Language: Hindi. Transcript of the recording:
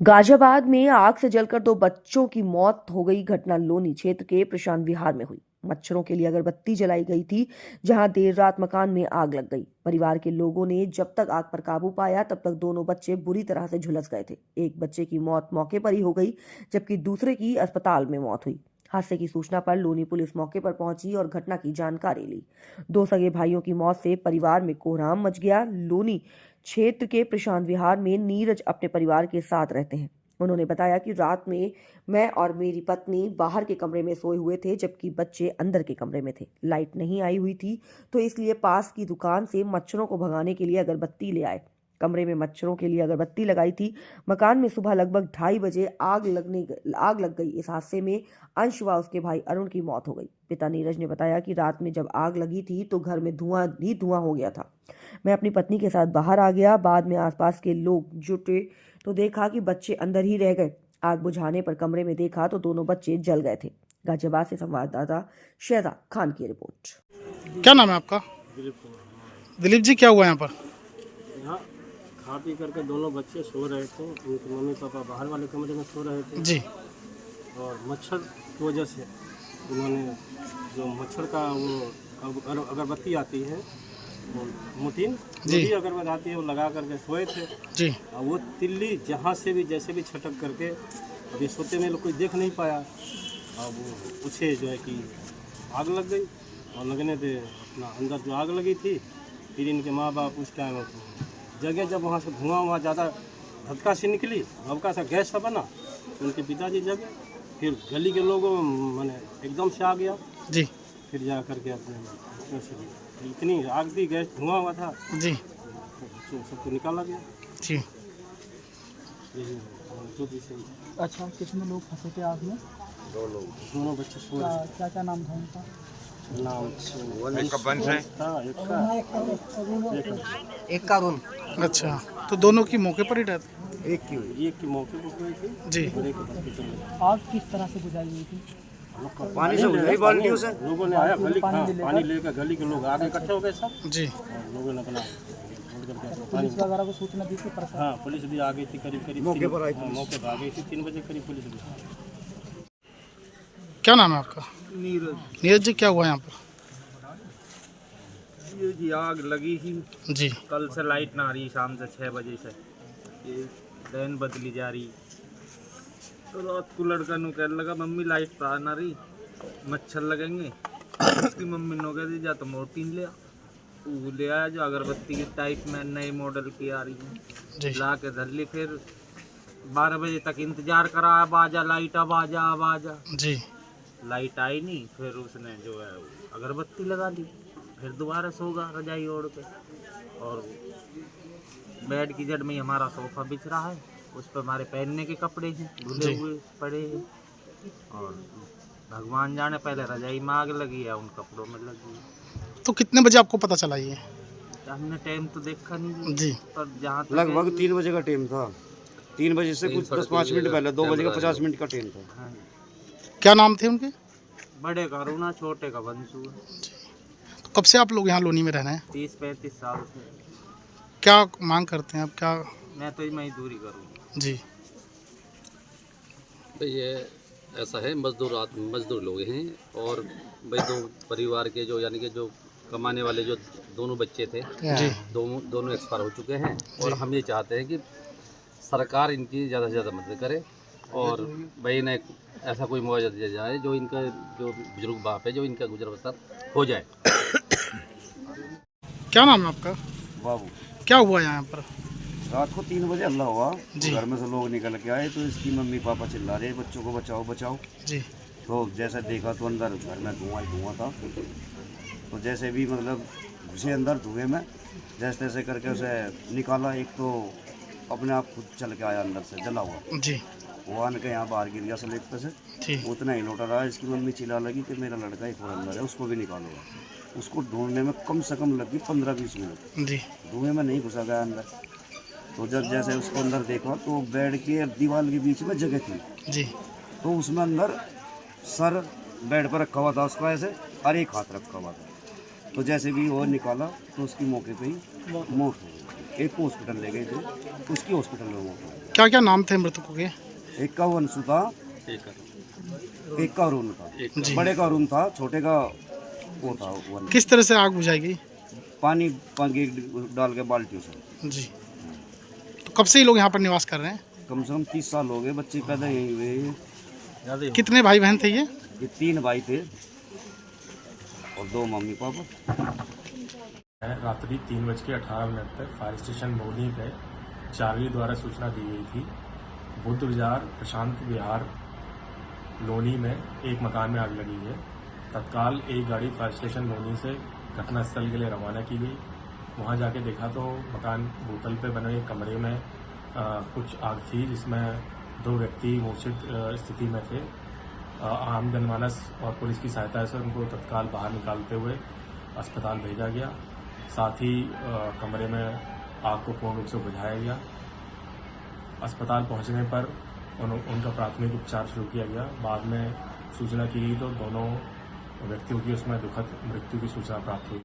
गाजियाबाद में आग से जलकर दो बच्चों की मौत हो गई। घटना लोनी क्षेत्र के प्रशांत विहार में हुई। मच्छरों के लिए अगरबत्ती जलाई गई थी, जहां देर रात मकान में आग लग गई। परिवार के लोगों ने जब तक आग पर काबू पाया तब तक दोनों बच्चे बुरी तरह से झुलस गए थे। एक बच्चे की मौत मौके पर ही हो गई, जबकि दूसरे की अस्पताल में मौत हुई। हादसे की सूचना पर लोनी पुलिस मौके पर पहुंची और घटना की जानकारी ली। दो सगे भाइयों की मौत से परिवार में कोहराम मच गया। लोनी क्षेत्र के प्रशांत विहार में नीरज अपने परिवार के साथ रहते हैं। उन्होंने बताया कि रात में मैं और मेरी पत्नी बाहर के कमरे में सोए हुए थे, जबकि बच्चे अंदर के कमरे में थे। लाइट नहीं आई हुई थी, तो इसलिए पास की दुकान से मच्छरों को भगाने के लिए अगरबत्ती ले आए। कमरे में मच्छरों के लिए अगरबत्ती लगाई थी। मकान में सुबह लगभग 2:30 बजे आग लग गई। इस हादसे में अंश व उसके भाई अरुण की मौत हो गई। पिता नीरज ने बताया कि रात में जब आग लगी थी तो घर में धुआं ही धुआं हो गया था। मैं अपनी पत्नी के साथ बाहर आ गया। बाद में आसपास के लोग जुटे तो देखा कि बच्चे अंदर ही रह गए। आग बुझाने पर कमरे में देखा तो दोनों बच्चे जल गए थे। गाजियाबाद से संवाददाता शहजाद खान की रिपोर्ट। क्या नाम है आपका? दिलीप कुमार। दिलीप जी, क्या हुआ यहाँ पर? यहाँ खा पी करके दोनों बच्चे सो रहे थे। उनके मम्मी पापा बाहर वाले कमरे में सो रहे थे जी। और मच्छर की वजह से उन्होंने जो मच्छर का वो अगरबत्ती आती है, वो मुटीन जी। भी अगरबत्ती आती है, वो लगा करके सोए थे। जी। और वो तिल्ली जहाँ से भी जैसे भी छटक करके अभी सोते में लोग कोई देख नहीं पाया। और वो उसे जो है कि आग लग गई और लगने पे अपना अंदर जो आग लगी थी, फिर इनके माँ बाप उस टाइम जगह जब वहाँ से धुआं ज़्यादा धक्का से निकली, हल्का सा गैस सा बना, तो उनके पिताजी जगे। फिर गली के लोगों मैंने एकदम से आ गया। जी। फिर जा करके अपने उसमें से इतनी आग थी, गैस धुआं हुआ था, जी। तो सबको निकाला गया। जी। यही जो भी सही। अच्छा, कितने लोग फंसे थे आग में? दोनों बच्चे सो रहे थे। क्या क्या नाम था उनका? नाम एक का बंश है, एक का रूम। अच्छा, तो दोनों की मौके पर ही डेथ? एक की मौके पर हुई थी। जी। बड़े के हॉस्पिटल में आग किस तरह से बुझाई गई थी? पानी से बुझाई, बाल्टियों से लोगों ने आया, गली पानी लेकर गली के लोग आगे इकट्ठे हो गए सब। जी। और लोगों ने अपना ढूंढ करके अपना पुलिस पानी। वगैरह को सूचना दी थी? हाँ, पुलिस भी आ गई थी करीब मौके पर आई थी। मौके पर आ गई थी 3 बजे करीब पुलिस भी। क्या नाम है आपका? नीरज नीरज जी, क्या हुआ यहाँ पर? ये जी आग लगी ही। जी। कल से लाइट ना आ रही, शाम से 6 बजे से ये लाइन बदली जा रही। तो रात को लड़का नु कहने लगा मम्मी लाइट तो आ ना रही, मच्छर लगेंगे। उसकी मम्मी ने कह दी जा तो मोर्टीन ले आ। वो ले आया जो अगरबत्ती की टाइप में नए मॉडल की आ रही है, जी। ला के धर ली। फिर 12 बजे तक इंतजार करा, अब आ जा लाइट, अब आ जा, अब आ जा। जी। लाइट आई नहीं। फिर उसने जो है अगरबत्ती लगा ली। फिर दोबारा सो गया रजाई ओढ़ के। और बेड की जड़ में ही हमारा सोफा बिछ रहा है, उस पर हमारे पहनने के कपड़े हैं धुले जी। हुए पड़े हैं। और भगवान जाने पहले रजाई में आग लगी है, उन कपड़ों में लगी है। तो कितने बजे आपको पता चला ये? हमने टाइम तो देखा नहीं जी। पर जहाँ तक लगभग 3 बजे का टाइम था। 3 बजे से कुछ 10-5 मिनट पहले 2 बजे का 50 मिनट का टाइम था। हाँ, क्या नाम थे उनके? बड़े का रूना, छोटे का बंसू है। तो कब से आप लोग यहाँ लोनी में रह रहे हैं? 30-35 साल से। क्या मांग करते हैं आप? क्या? मैं तो मजदूरी करूँ। जी। भाई ये ऐसा है, मजदूर लोग हैं और भाई दो परिवार के जो यानी कि जो कमाने वाले जो दोनों बच्चे थे, जी। दोनों एक्सपायर हो चुके हैं। और हम ये चाहते हैं कि सरकार इनकी ज़्यादा से ज़्यादा मदद करे और भाई इन्हें ऐसा कोई मुआवजा दिया जाए जो इनका जो बुजुर्ग बाप है, जो इनका गुजर बसर हो जाए। क्या नाम है आपका? बाबू, क्या हुआ यहाँ पर? रात को 3 बजे हल्ला हुआ। जी। घर में से लोग निकल के आए तो इसकी मम्मी पापा चिल्ला रहे बच्चों को बचाओ बचाओ। जी। तो जैसे देखा तो अंदर घर में धुआं ही धुआं था। तो जैसे भी मतलब घुसे अंदर धुएं में, जैसे तैसे करके उसे निकाला। एक तो अपने आप खुद चल के आया अंदर से जला हुआ। जी। वो आने के यहाँ बाहर गिर गया स्लेब पे से। जी। उतना ही लौटा रहा। इसकी मम्मी चिल्ला लगी कि मेरा लड़का एक और अंदर है, उसको भी निकालो। उसको ढूंढने में कम से कम लगी 15-20 मिनट। जी। धुएं में नहीं घुसा गया अंदर। तो जब जैसे उसको अंदर देखा तो बेड के दीवार के बीच में जगह थी। जी। तो उसमें अंदर सर बेड पर रखा हुआ था उसका ऐसे, और एक हाथ रखा हुआ था। तो जैसे भी वो निकाला तो उसकी मौके पे ही मौत हो गई। एक को हॉस्पिटल ले गए थे, उसकी हॉस्पिटल में मौत हो गई। क्या क्या नाम थे मृतकों के? एक का वंशु था, एक का अरुण था। बड़े का अरुण था, छोटे का वो था वंशु। किस तरह से आग बुझाई गई? पानी पानी डाल के बाल्टियों से। जी, तो कब से ही लोग यहाँ पर निवास कर रहे हैं? कम से कम 30 साल हो गए, बच्चे पैदा यहीं हुए हैं। कितने भाई बहन थे ये? ये 3 भाई थे और 2 मम्मी पापा। रात्रि 3:18 पर फायर स्टेशन लोनी पे चार्ली द्वारा सूचना दी गई थी। बुद्ध बाजार प्रशांत विहार लोनी में एक मकान में आग लगी है। तत्काल एक गाड़ी फायर स्टेशन लोनी से घटनास्थल के लिए रवाना की गई। वहां जाके देखा तो मकान भूतल पे बने एक कमरे में कुछ आग थी, जिसमें 2 व्यक्ति मूर्छित स्थिति में थे। आम जनमानस और पुलिस की सहायता से उनको तत्काल बाहर निकालते हुए अस्पताल भेजा गया। साथ ही कमरे में आग को पूर्ण रूप से बुझाया गया। अस्पताल पहुंचने पर उनका प्राथमिक उपचार शुरू किया गया। बाद में सूचना की गई तो दोनों व्यक्तियों की उसमें दुखद मृत्यु की सूचना प्राप्त हुई।